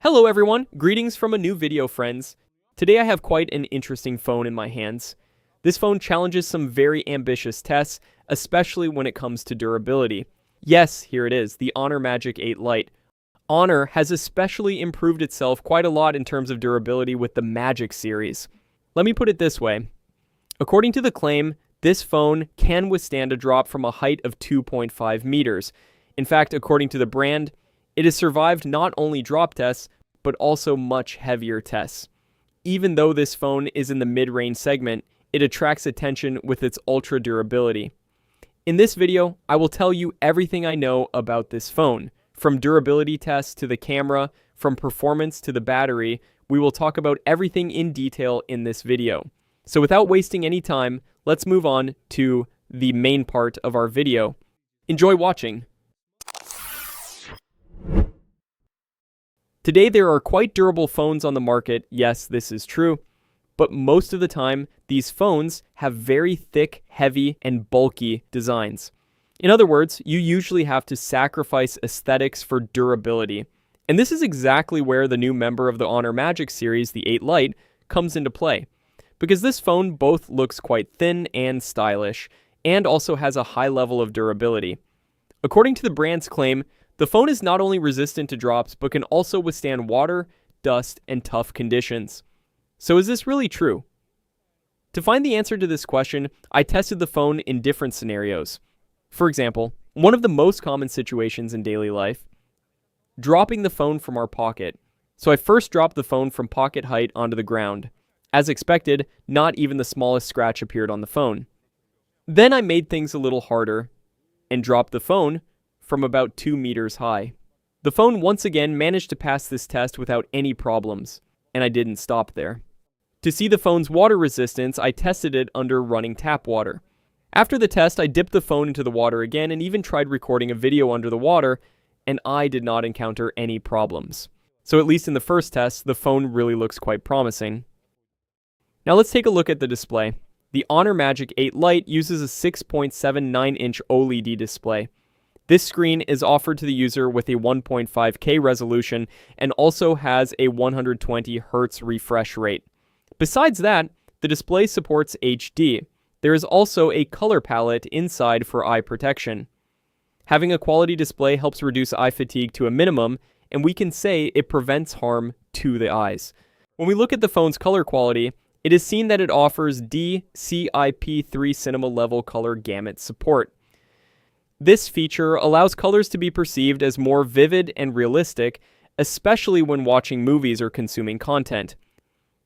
Hello everyone, greetings from a new video friends. Today I have quite an interesting phone in my hands. This phone challenges some very ambitious tests, especially when it comes to durability. Yes, here it is, the Honor Magic 8 Lite. Honor has especially improved itself quite a lot in terms of durability with the Magic series. Let me put it this way. According to the claim, this phone can withstand a drop from a height of 2.5 meters. In fact, according to the brand, it has survived not only drop tests, but also much heavier tests. Even though this phone is in the mid-range segment, it attracts attention with its ultra durability. In this video, I will tell you everything I know about this phone. From durability tests to the camera, from performance to the battery, we will talk about everything in detail in this video. So without wasting any time, let's move on to the main part of our video. Enjoy watching! Today there are quite durable phones on the market, yes, this is true, but most of the time, these phones have very thick, heavy, and bulky designs. In other words, you usually have to sacrifice aesthetics for durability. And this is exactly where the new member of the Honor Magic series, the 8 Lite, comes into play. Because this phone both looks quite thin and stylish, and also has a high level of durability. According to the brand's claim, the phone is not only resistant to drops, but can also withstand water, dust, and tough conditions. So is this really true? To find the answer to this question, I tested the phone in different scenarios. For example, one of the most common situations in daily life, dropping the phone from our pocket. So I first dropped the phone from pocket height onto the ground. As expected, not even the smallest scratch appeared on the phone. Then I made things a little harder and dropped the phone from about 2 meters high. The phone once again managed to pass this test without any problems, and I didn't stop there. To see the phone's water resistance, I tested it under running tap water. After the test, I dipped the phone into the water again and even tried recording a video under the water, and I did not encounter any problems. So at least in the first test, the phone really looks quite promising. Now let's take a look at the display. The Honor Magic 8 Lite uses a 6.79-inch OLED display. This screen is offered to the user with a 1.5K resolution and also has a 120 Hz refresh rate. Besides that, the display supports HD. There is also a color palette inside for eye protection. Having a quality display helps reduce eye fatigue to a minimum, and we can say it prevents harm to the eyes. When we look at the phone's color quality, it is seen that it offers DCI-P3 cinema level color gamut support. This feature allows colors to be perceived as more vivid and realistic, especially when watching movies or consuming content.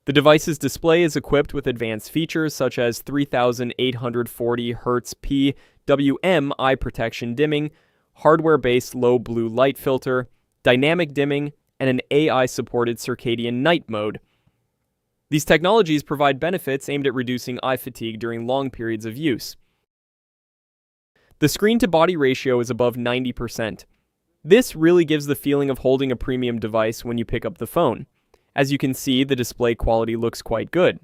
The device's display is equipped with advanced features such as 3840 Hz PWM eye protection dimming, hardware-based low blue light filter, dynamic dimming, and an AI-supported circadian night mode. These technologies provide benefits aimed at reducing eye fatigue during long periods of use. The screen-to-body ratio is above 90%. This really gives the feeling of holding a premium device when you pick up the phone. As you can see, the display quality looks quite good.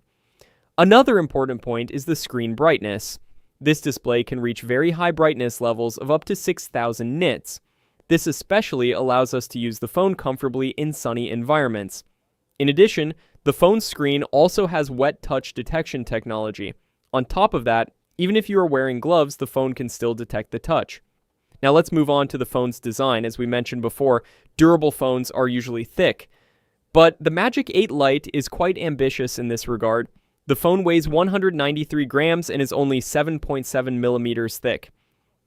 Another important point is the screen brightness. This display can reach very high brightness levels of up to 6,000 nits. This especially allows us to use the phone comfortably in sunny environments. In addition, the phone's screen also has wet touch detection technology. On top of that, even if you are wearing gloves, the phone can still detect the touch. Now let's move on to the phone's design. As we mentioned before, durable phones are usually thick. But the Magic 8 Lite is quite ambitious in this regard. The phone weighs 193 grams and is only 7.7 millimeters thick.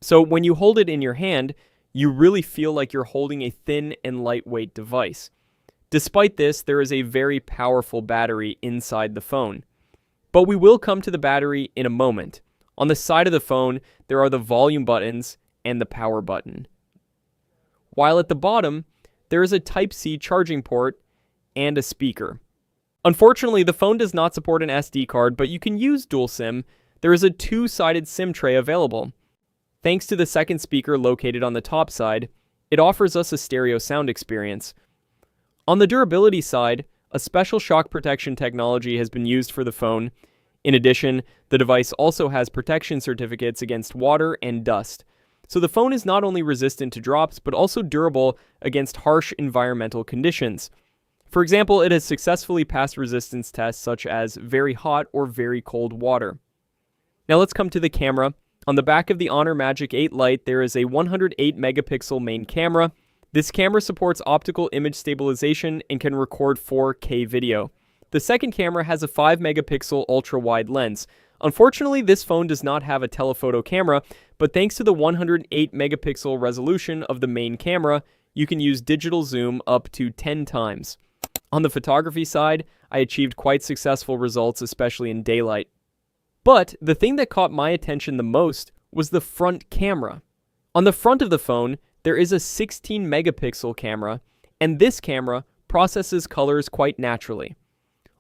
So when you hold it in your hand, you really feel like you're holding a thin and lightweight device. Despite this, there is a very powerful battery inside the phone. But we will come to the battery in a moment. On the side of the phone, there are the volume buttons and the power button. While at the bottom, there is a Type-C charging port and a speaker. Unfortunately, the phone does not support an SD card, but you can use dual SIM. There is a two-sided SIM tray available. Thanks to the second speaker located on the top side, it offers us a stereo sound experience. On the durability side, a special shock protection technology has been used for the phone. In addition, the device also has protection certificates against water and dust. So the phone is not only resistant to drops, but also durable against harsh environmental conditions. For example, it has successfully passed resistance tests such as very hot or very cold water. Now let's come to the camera. On the back of the Honor Magic 8 Lite, there is a 108 megapixel main camera. This camera supports optical image stabilization and can record 4K video. The second camera has a 5 megapixel ultra-wide lens. Unfortunately, this phone does not have a telephoto camera, but thanks to the 108 megapixel resolution of the main camera, you can use digital zoom up to 10 times. On the photography side, I achieved quite successful results, especially in daylight. But the thing that caught my attention the most was the front camera. On the front of the phone, there is a 16 megapixel camera, and this camera processes colors quite naturally.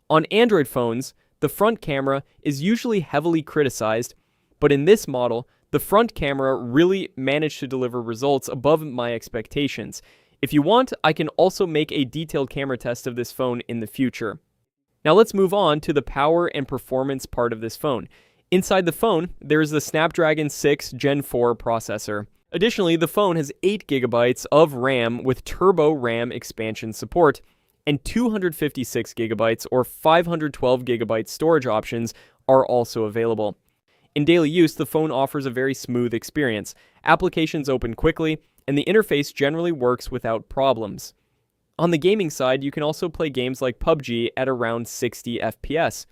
On Android phones, the front camera is usually heavily criticized, but in this model, the front camera really managed to deliver results above my expectations. If you want, I can also make a detailed camera test of this phone in the future. Now let's move on to the power and performance part of this phone. Inside the phone, there is the Snapdragon 6 Gen 4 processor. Additionally, the phone has 8 GB of RAM with Turbo RAM expansion support, and 256 GB or 512 GB storage options are also available. In daily use, the phone offers a very smooth experience. Applications open quickly, and the interface generally works without problems. On the gaming side, you can also play games like PUBG at around 60 FPS.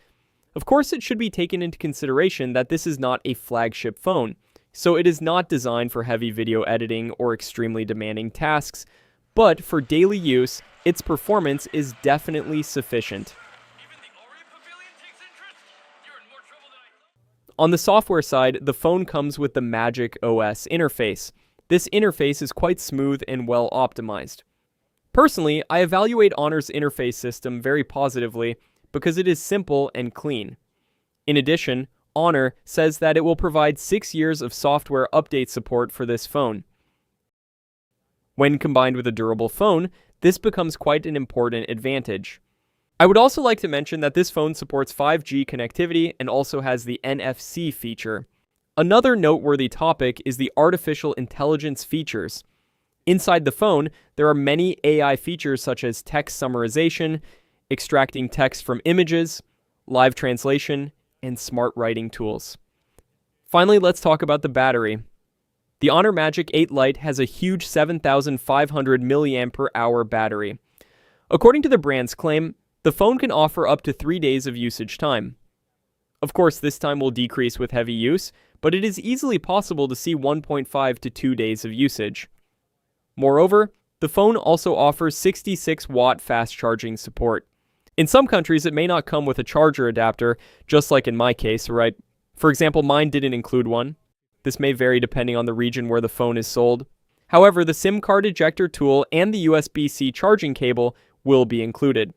Of course, it should be taken into consideration that this is not a flagship phone, so it is not designed for heavy video editing or extremely demanding tasks, but for daily use, its performance is definitely sufficient. On the software side, the phone comes with the Magic OS interface. This interface is quite smooth and well optimized. Personally, I evaluate Honor's interface system very positively because it is simple and clean. In addition, Honor says that it will provide 6 years of software update support for this phone. When combined with a durable phone, this becomes quite an important advantage. I would also like to mention that this phone supports 5G connectivity and also has the NFC feature. Another noteworthy topic is the artificial intelligence features. Inside the phone, there are many AI features such as text summarization, extracting text from images, live translation, and smart writing tools. Finally, let's talk about the battery. The Honor Magic 8 Lite has a huge 7,500 mAh battery. According to the brand's claim, the phone can offer up to 3 days of usage time. Of course, this time will decrease with heavy use, but it is easily possible to see 1.5 to 2 days of usage. Moreover, the phone also offers 66-watt fast charging support. In some countries, it may not come with a charger adapter, just like in my case, right? For example, mine didn't include one. This may vary depending on the region where the phone is sold. However, the SIM card ejector tool and the USB-C charging cable will be included.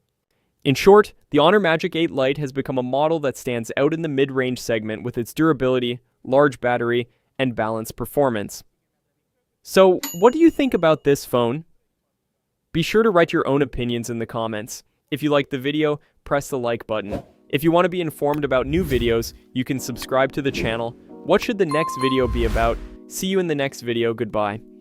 In short, the Honor Magic 8 Lite has become a model that stands out in the mid-range segment with its durability, large battery, and balanced performance. So, what do you think about this phone? Be sure to write your own opinions in the comments. If you liked the video, press the like button. If you want to be informed about new videos, you can subscribe to the channel. What should the next video be about? See you in the next video. Goodbye.